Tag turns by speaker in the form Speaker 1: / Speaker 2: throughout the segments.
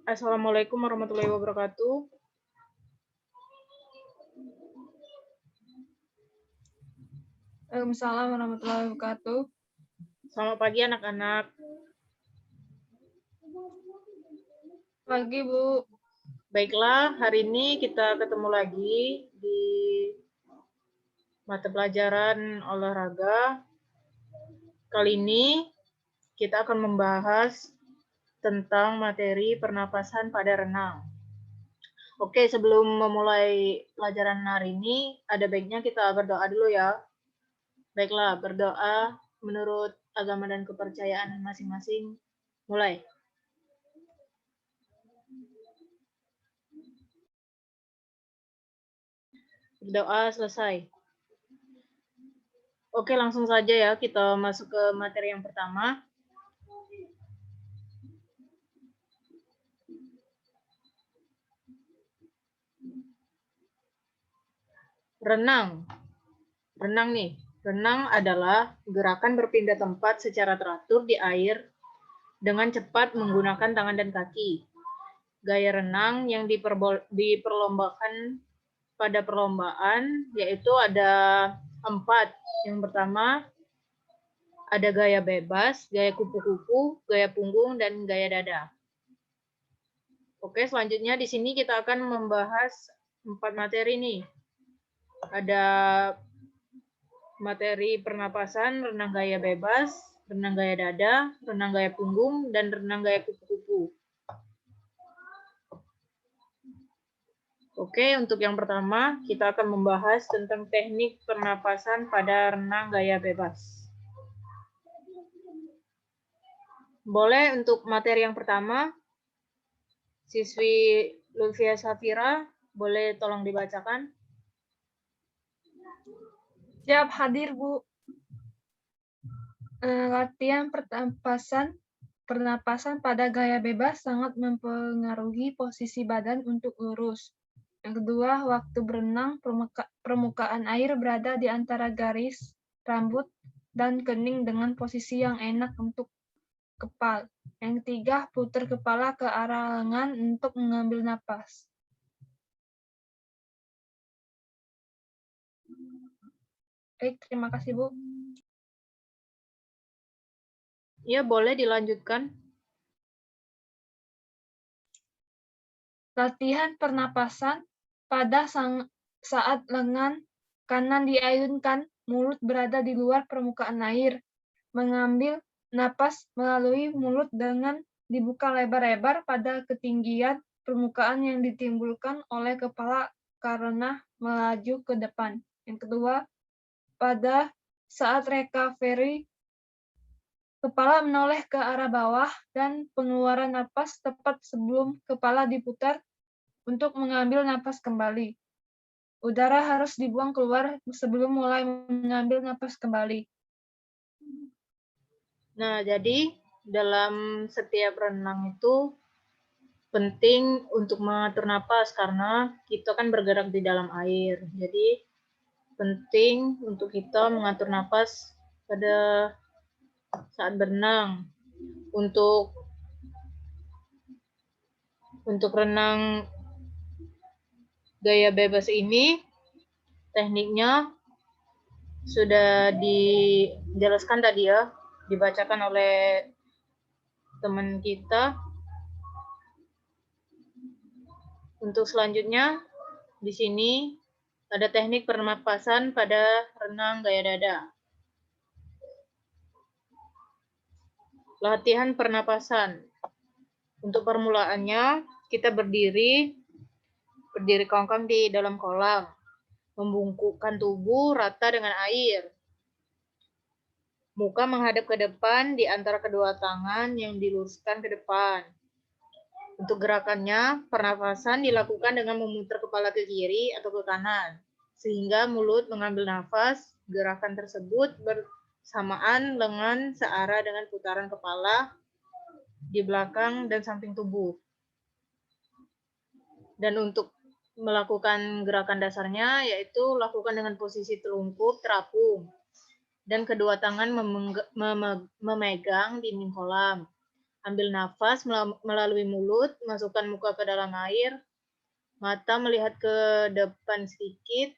Speaker 1: Assalamualaikum warahmatullahi wabarakatuh.
Speaker 2: Waalaikumsalam warahmatullahi wabarakatuh.
Speaker 1: Selamat pagi anak-anak.
Speaker 2: Pagi, Bu.
Speaker 1: Baiklah, hari ini kita ketemu lagi di mata pelajaran olahraga. Kali ini kita akan membahas tentang materi pernapasan pada renang. Oke, sebelum memulai pelajaran hari ini, ada baiknya kita berdoa dulu ya. Baiklah, berdoa menurut agama dan kepercayaan masing-masing. Mulai. Berdoa selesai. Oke, langsung saja ya kita masuk ke materi yang pertama. Renang. Renang adalah gerakan berpindah tempat secara teratur di air dengan cepat menggunakan tangan dan kaki. Gaya renang yang diperlombakan pada perlombaan yaitu ada 4. Yang pertama ada gaya bebas, gaya kupu-kupu, gaya punggung, dan gaya dada. Oke, selanjutnya di sini kita akan membahas 4 materi nih. Ada materi pernapasan, renang gaya bebas, renang gaya dada, renang gaya punggung, dan renang gaya kupu-kupu. Oke, untuk yang pertama kita akan membahas tentang teknik pernapasan pada renang gaya bebas. Boleh untuk materi yang pertama, siswi Lutfia Safira, boleh tolong dibacakan?
Speaker 2: Siap hadir, Bu. Latihan pernapasan pada gaya bebas sangat mempengaruhi posisi badan untuk lurus. Yang kedua, waktu berenang, permukaan air berada di antara garis rambut dan kening dengan posisi yang enak untuk kepala. Yang ketiga, putar kepala ke arah lengan untuk mengambil napas. Baik, terima kasih, Bu.
Speaker 1: Ya, boleh dilanjutkan.
Speaker 2: Latihan pernapasan pada saat lengan kanan diayunkan, mulut berada di luar permukaan air. Mengambil napas melalui mulut dengan dibuka lebar-lebar pada ketinggian permukaan yang ditimbulkan oleh kepala karena melaju ke depan. Yang kedua, pada saat recovery, kepala menoleh ke arah bawah dan pengeluaran napas tepat sebelum kepala diputar untuk mengambil napas kembali. Udara harus dibuang keluar sebelum mulai mengambil napas kembali.
Speaker 1: Nah, jadi dalam setiap renang itu penting untuk mengatur napas karena kita kan bergerak di dalam air. Jadi penting untuk kita mengatur napas pada saat berenang. Untuk renang gaya bebas ini tekniknya sudah dijelaskan tadi ya, dibacakan oleh teman kita. Untuk selanjutnya di sini ada teknik pernapasan pada renang gaya dada. Latihan pernapasan. Untuk permulaannya kita berdiri kongkang di dalam kolam, membungkukkan tubuh rata dengan air. Muka menghadap ke depan di antara kedua tangan yang diluruskan ke depan. Untuk gerakannya, pernapasan dilakukan dengan memutar kepala ke kiri atau ke kanan, sehingga mulut mengambil nafas. Gerakan tersebut bersamaan lengan searah dengan putaran kepala di belakang dan samping tubuh. Dan untuk melakukan gerakan dasarnya, yaitu lakukan dengan posisi telungkup terapung dan kedua tangan memegang dinding kolam Ambil nafas melalui mulut, masukkan muka ke dalam air, mata melihat ke depan sedikit,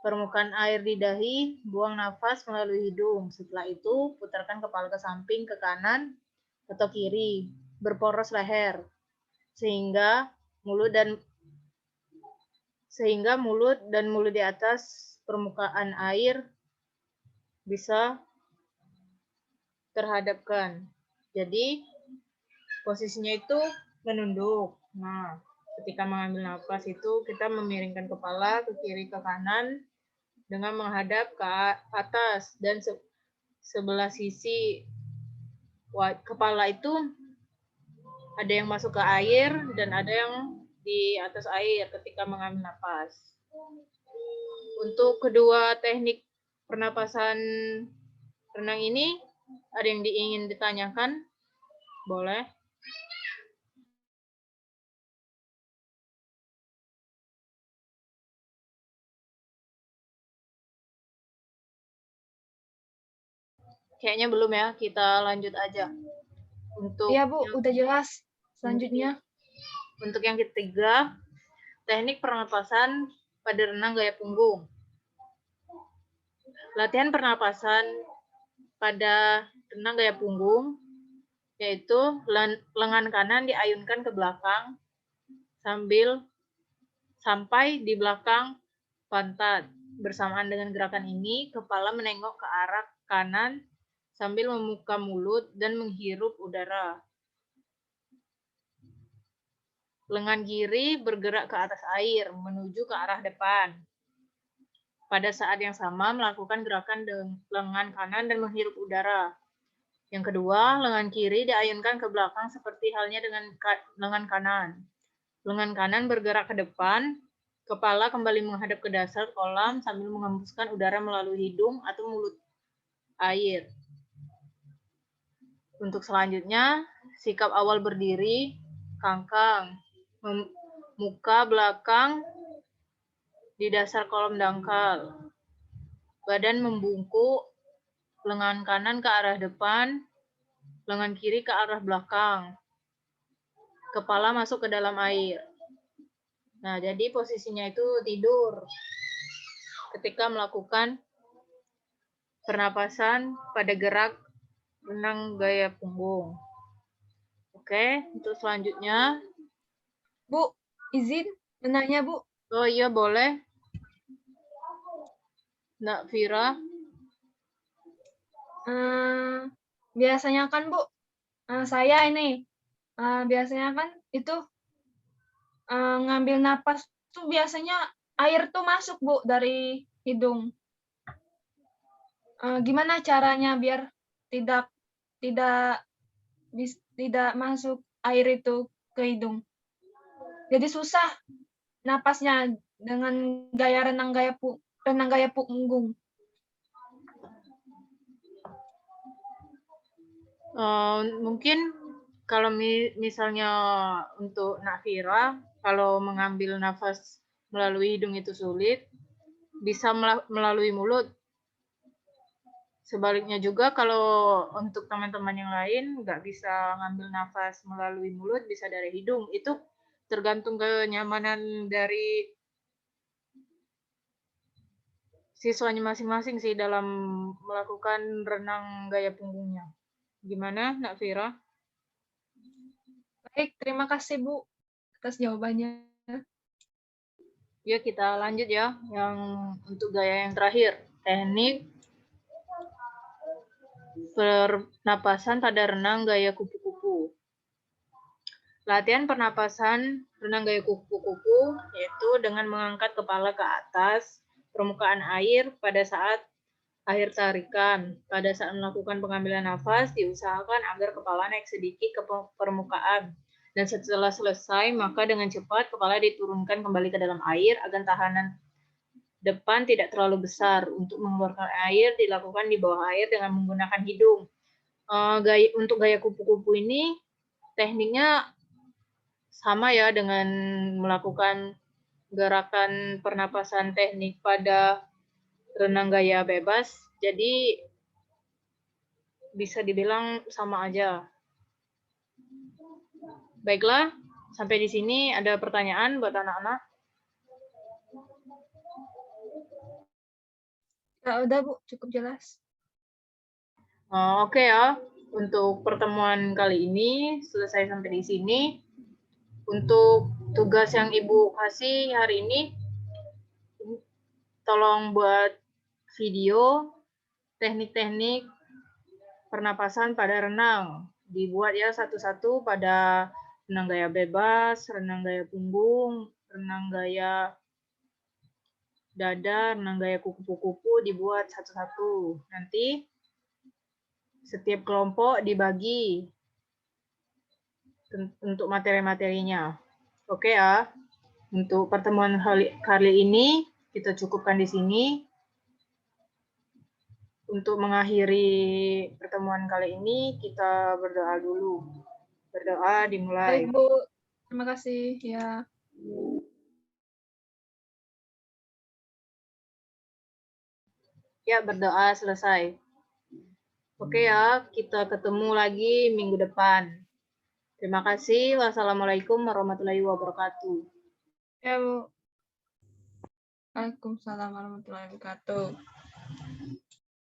Speaker 1: permukaan air di dahi, buang nafas melalui hidung. Setelah itu, putarkan kepala ke samping, ke kanan atau kiri, berporos leher, sehingga mulut dan mulut di atas permukaan air bisa terhadapkan. Jadi, posisinya itu menunduk. Nah, ketika mengambil nafas itu kita memiringkan kepala ke kiri ke kanan dengan menghadap ke atas dan sebelah sisi kepala itu ada yang masuk ke air dan ada yang di atas air ketika mengambil nafas. Untuk kedua teknik pernapasan renang ini, ada yang ingin ditanyakan? Boleh. Kayaknya belum ya, kita lanjut aja.
Speaker 2: Iya, Bu, udah jelas. Selanjutnya.
Speaker 1: Untuk yang ketiga, teknik pernapasan pada renang gaya punggung. Latihan pernapasan pada renang gaya punggung yaitu lengan kanan diayunkan ke belakang sampai di belakang pantat. Bersamaan dengan gerakan ini, kepala menengok ke arah kanan sambil membuka mulut dan menghirup udara. Lengan kiri bergerak ke atas air menuju ke arah depan. Pada saat yang sama, melakukan gerakan lengan kanan dan menghirup udara. Yang kedua, lengan kiri diayunkan ke belakang seperti halnya dengan lengan kanan. Lengan kanan bergerak ke depan, kepala kembali menghadap ke dasar kolam sambil mengembuskan udara melalui hidung atau mulut air. Untuk selanjutnya, sikap awal berdiri, kangkang, muka belakang di dasar kolam dangkal. Badan membungkuk, lengan kanan ke arah depan, lengan kiri ke arah belakang. Kepala masuk ke dalam air. Nah, jadi posisinya itu tidur ketika melakukan pernapasan pada gerak renang gaya punggung. Oke, untuk selanjutnya.
Speaker 2: Bu, izin menanya, Bu.
Speaker 1: Oh iya, boleh. Nak Vira.
Speaker 2: Biasanya kan, Bu, saya ini, biasanya kan itu ngambil napas tuh biasanya air tuh masuk, Bu, dari hidung. Gimana caranya biar tidak masuk air itu ke hidung? Jadi susah napasnya dengan gaya renang gaya punggung.
Speaker 1: Mungkin kalau misalnya untuk Nafira, kalau mengambil nafas melalui hidung itu sulit, bisa melalui mulut. Sebaliknya juga kalau untuk teman-teman yang lain nggak bisa ngambil nafas melalui mulut, bisa dari hidung. Itu tergantung kenyamanan dari siswanya masing-masing sih dalam melakukan renang gaya punggungnya. Gimana, Nak Vira?
Speaker 2: Baik, terima kasih, Bu, atas jawabannya.
Speaker 1: Ya, kita lanjut ya. Yang untuk gaya yang terakhir, teknik pernapasan pada renang gaya kupu-kupu. Latihan pernapasan renang gaya kupu-kupu yaitu dengan mengangkat kepala ke atas permukaan air pada saat akhir tarikan. Pada saat melakukan pengambilan nafas, diusahakan agar kepala naik sedikit ke permukaan. Dan setelah selesai, maka dengan cepat kepala diturunkan kembali ke dalam air agar tahanan depan tidak terlalu besar. Untuk mengeluarkan air dilakukan di bawah air dengan menggunakan hidung. Untuk gaya kupu-kupu ini tekniknya sama ya dengan melakukan gerakan pernapasan teknik pada renang gaya bebas. Jadi bisa dibilang sama aja. Baiklah, sampai di sini ada pertanyaan buat anak-anak?
Speaker 2: Ya, udah Bu, cukup jelas.
Speaker 1: Oke ya, untuk pertemuan kali ini selesai sampai di sini. Untuk tugas yang Ibu kasih hari ini, tolong buat video teknik-teknik pernapasan pada renang. Dibuat ya satu-satu pada renang gaya bebas, renang gaya punggung, renang gaya dada, renang gaya kupu-kupu, dibuat satu-satu. Nanti setiap kelompok dibagi untuk materi-materinya. Oke ya, untuk pertemuan kali ini kita cukupkan di sini. Untuk mengakhiri pertemuan kali ini, kita berdoa dulu. Berdoa dimulai.
Speaker 2: Baik Bu, terima kasih. Ya.
Speaker 1: Ya, berdoa selesai. Oke ya, kita ketemu lagi minggu depan. Terima kasih. Wassalamualaikum warahmatullahi wabarakatuh.
Speaker 2: Ya Bu. Waalaikumsalam warahmatullahi wabarakatuh.